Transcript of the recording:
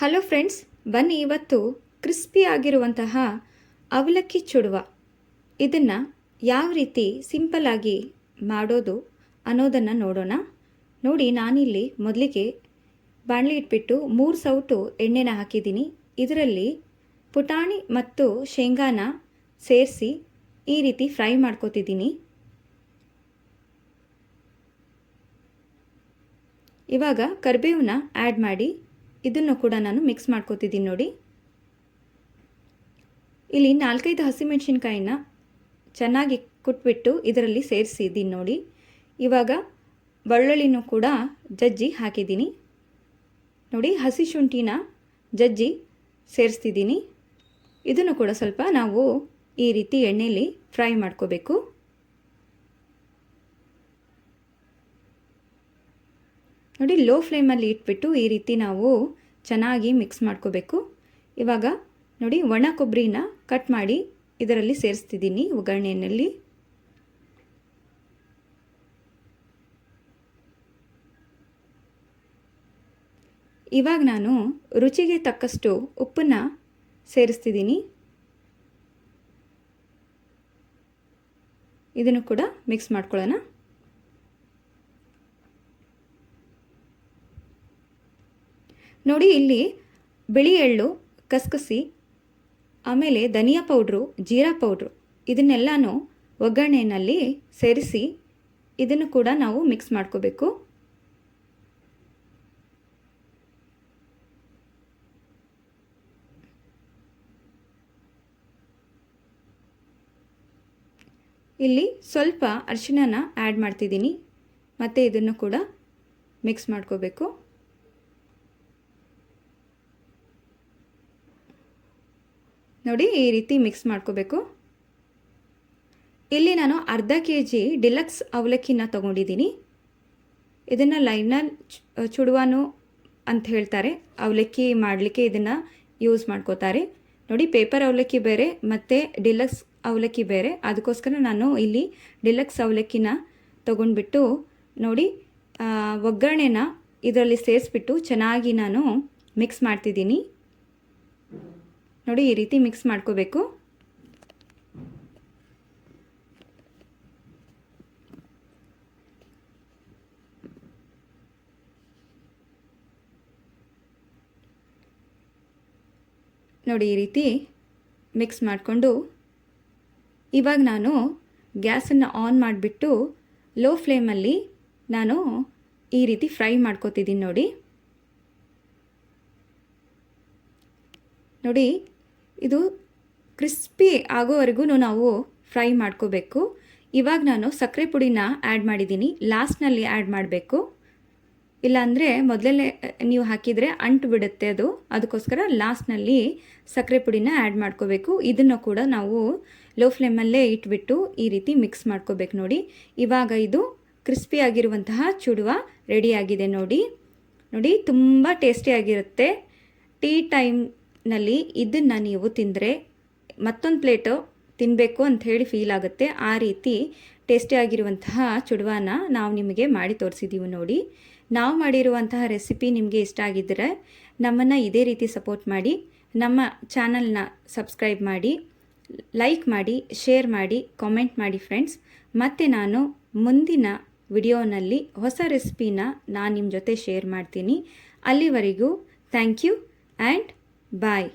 Hello friends, ಬನ್ನಿ ಇವತ್ತು crispy ಆಗಿರುವಂತಹ ಅವಲಕ್ಕಿ ಚುಡುವ ಇದನ್ನು ಯಾವ ರೀತಿ ಸಿಂಪಲ್ಲಾಗಿ ಮಾಡೋದು ಅನ್ನೋದನ್ನು ನೋಡೋಣ. ನೋಡಿ, ನಾನಿಲ್ಲಿ ಮೊದಲಿಗೆ ಬಾಣಲಿ ಇಟ್ಬಿಟ್ಟು 3 ಸೌಟು ಎಣ್ಣೆನ ಹಾಕಿದ್ದೀನಿ. ಇದರಲ್ಲಿ ಪುಟಾಣಿ ಮತ್ತು ಶೇಂಗಾನ ಸೇರಿಸಿ ಈ ರೀತಿ ಫ್ರೈ ಮಾಡ್ಕೋತಿದ್ದೀನಿ. ಇವಾಗ ಕರಿಬೇವನ್ನ ಆ್ಯಡ್ ಮಾಡಿ ಇದನ್ನು ಕೂಡ ನಾನು ಮಿಕ್ಸ್ ಮಾಡ್ಕೋತಿದ್ದೀನಿ. ನೋಡಿ, ಇಲ್ಲಿ 4-5 ಹಸಿಮೆಣಸಿನ್ಕಾಯಿನ ಚೆನ್ನಾಗಿ ಕುಟ್ಬಿಟ್ಟು ಇದರಲ್ಲಿ ಸೇರಿಸಿದ್ದೀನಿ. ನೋಡಿ, ಇವಾಗ ಬೆಳ್ಳುಳ್ಳಿನೂ ಕೂಡ ಜಜ್ಜಿ ಹಾಕಿದ್ದೀನಿ. ನೋಡಿ, ಹಸಿ ಶುಂಠಿನ ಜಜ್ಜಿ ಸೇರಿಸ್ತಿದ್ದೀನಿ. ಇದನ್ನು ಕೂಡ ಸ್ವಲ್ಪ ನಾವು ಈ ರೀತಿ ಎಣ್ಣೆಯಲ್ಲಿ ಫ್ರೈ ಮಾಡ್ಕೋಬೇಕು. ನೋಡಿ, ಲೋ ಫ್ಲೇಮಲ್ಲಿ ಇಟ್ಬಿಟ್ಟು ಈ ರೀತಿ ನಾವು ಚೆನ್ನಾಗಿ ಮಿಕ್ಸ್ ಮಾಡ್ಕೋಬೇಕು. ಇವಾಗ ನೋಡಿ, ಒಣ ಕೊಬ್ಬರಿನ ಕಟ್ ಮಾಡಿ ಇದರಲ್ಲಿ ಸೇರಿಸ್ತಿದ್ದೀನಿ ಒಗ್ಗರಣೆಯಲ್ಲಿ. ಇವಾಗ ನಾನು ರುಚಿಗೆ ತಕ್ಕಷ್ಟು ಉಪ್ಪನ್ನು ಸೇರಿಸ್ತಿದ್ದೀನಿ. ಇದನ್ನು ಕೂಡ ಮಿಕ್ಸ್ ಮಾಡ್ಕೊಳ್ಳೋಣ. ನೋಡಿ, ಇಲ್ಲಿ ಬಿಳಿ ಎಳ್ಳು, ಕಸಕಸಿ, ಆಮೇಲೆ ಧನಿಯಾ ಪೌಡ್ರು, ಜೀರಾ ಪೌಡ್ರು ಇದನ್ನೆಲ್ಲನೂ ಒಗ್ಗರಣೆಯಲ್ಲಿ ಸೇರಿಸಿ ಇದನ್ನು ಕೂಡ ನಾವು ಮಿಕ್ಸ್ ಮಾಡ್ಕೋಬೇಕು. ಇಲ್ಲಿ ಸ್ವಲ್ಪ ಅರಿಶಿಣನ ಆ್ಯಡ್ ಮಾಡ್ತಿದ್ದೀನಿ. ಮತ್ತು ಇದನ್ನು ಕೂಡ ಮಿಕ್ಸ್ ಮಾಡ್ಕೋಬೇಕು. ನೋಡಿ, ಈ ರೀತಿ ಮಿಕ್ಸ್ ಮಾಡ್ಕೋಬೇಕು. ಇಲ್ಲಿ ನಾನು ಅರ್ಧ kg ಡಿಲಕ್ಸ್ ಅವಲಕ್ಕಿನ ತೊಗೊಂಡಿದ್ದೀನಿ. ಇದನ್ನು ಲೈನಲ್ ಚುಡುವಾನು ಅಂತ ಹೇಳ್ತಾರೆ. ಅವಲಕ್ಕಿ ಮಾಡಲಿಕ್ಕೆ ಇದನ್ನು ಯೂಸ್ ಮಾಡ್ಕೋತಾರೆ. ನೋಡಿ, ಪೇಪರ್ ಅವಲಕ್ಕಿ ಬೇರೆ ಮತ್ತು ಡಿಲಕ್ಸ್ ಅವಲಕ್ಕಿ ಬೇರೆ. ಅದಕ್ಕೋಸ್ಕರ ನಾನು ಇಲ್ಲಿ ಡಿಲಕ್ಸ್ ಅವಲಕ್ಕಿನ ತೊಗೊಂಡ್ಬಿಟ್ಟು ನೋಡಿ ಒಗ್ಗರಣೆನ ಇದರಲ್ಲಿ ಸೇರಿಸ್ಬಿಟ್ಟು ಚೆನ್ನಾಗಿ ನಾನು ಮಿಕ್ಸ್ ಮಾಡ್ತಿದ್ದೀನಿ. ನೋಡಿ, ಈ ರೀತಿ ಮಿಕ್ಸ್ ಮಾಡ್ಕೋಬೇಕು. ನೋಡಿ, ಈ ರೀತಿ ಮಿಕ್ಸ್ ಮಾಡಿಕೊಂಡು ಇವಾಗ ನಾನು ಗ್ಯಾಸನ್ನು ಆನ್ ಮಾಡಿಬಿಟ್ಟು ಲೋ ಫ್ಲೇಮಲ್ಲಿ ನಾನು ಈ ರೀತಿ ಫ್ರೈ ಮಾಡ್ಕೋತಿದ್ದೀನಿ. ನೋಡಿ, ಇದು ಕ್ರಿಸ್ಪಿ ಆಗೋವರೆಗೂ ನಾವು ಫ್ರೈ ಮಾಡ್ಕೋಬೇಕು. ಇವಾಗ ನಾನು ಸಕ್ಕರೆ ಪುಡಿನ ಆ್ಯಡ್ ಮಾಡಿದ್ದೀನಿ. ಲಾಸ್ಟ್ನಲ್ಲಿ ಆ್ಯಡ್ ಮಾಡಬೇಕು, ಇಲ್ಲಾಂದರೆ ಮೊದಲೇ ನೀವು ಹಾಕಿದರೆ ಅಂಟು ಬಿಡುತ್ತೆ ಅದು. ಅದಕ್ಕೋಸ್ಕರ ಲಾಸ್ಟ್ನಲ್ಲಿ ಸಕ್ಕರೆ ಪುಡಿನ ಆ್ಯಡ್ ಮಾಡ್ಕೋಬೇಕು. ಇದನ್ನು ಕೂಡ ನಾವು ಲೋ ಫ್ಲೇಮಲ್ಲೇ ಇಟ್ಬಿಟ್ಟು ಈ ರೀತಿ ಮಿಕ್ಸ್ ಮಾಡ್ಕೋಬೇಕು. ನೋಡಿ, ಇವಾಗ ಇದು ಕ್ರಿಸ್ಪಿ ಆಗಿರುವಂತಹ ಚುಡುವ ರೆಡಿಯಾಗಿದೆ. ನೋಡಿ, ತುಂಬ ಟೇಸ್ಟಿಯಾಗಿರುತ್ತೆ. ಟೀ ಟೈಮ್ನಲ್ಲಿ ಇದನ್ನು ನೀವು ತಿಂದರೆ ಮತ್ತೊಂದು ಪ್ಲೇಟು ತಿನ್ನಬೇಕು ಅಂಥೇಳಿ ಫೀಲ್ ಆಗುತ್ತೆ. ಆ ರೀತಿ ಟೇಸ್ಟಿಯಾಗಿರುವಂತಹ ಚುಡುವನ ನಾವು ನಿಮಗೆ ಮಾಡಿ ತೋರಿಸಿದ್ದೀವಿ. ನೋಡಿ, ನಾವು ಮಾಡಿರುವಂತಹ ರೆಸಿಪಿ ನಿಮಗೆ ಇಷ್ಟ ಆಗಿದ್ದರೆ ನಮ್ಮನ್ನು ಇದೇ ರೀತಿ ಸಪೋರ್ಟ್ ಮಾಡಿ. ನಮ್ಮ ಚಾನಲ್ನ ಸಬ್ಸ್ಕ್ರೈಬ್ ಮಾಡಿ, ಲೈಕ್ ಮಾಡಿ, ಶೇರ್ ಮಾಡಿ, ಕಾಮೆಂಟ್ ಮಾಡಿ ಫ್ರೆಂಡ್ಸ್. ಮತ್ತು ನಾನು ಮುಂದಿನ ವಿಡಿಯೋನಲ್ಲಿ ಹೊಸ ರೆಸಿಪಿನ ನಾನು ನಿಮ್ಮ ಜೊತೆ ಶೇರ್ ಮಾಡ್ತೀನಿ. ಅಲ್ಲಿವರೆಗೂ ಥ್ಯಾಂಕ್ ಯು ಆ್ಯಂಡ್ ಬಾಯ್.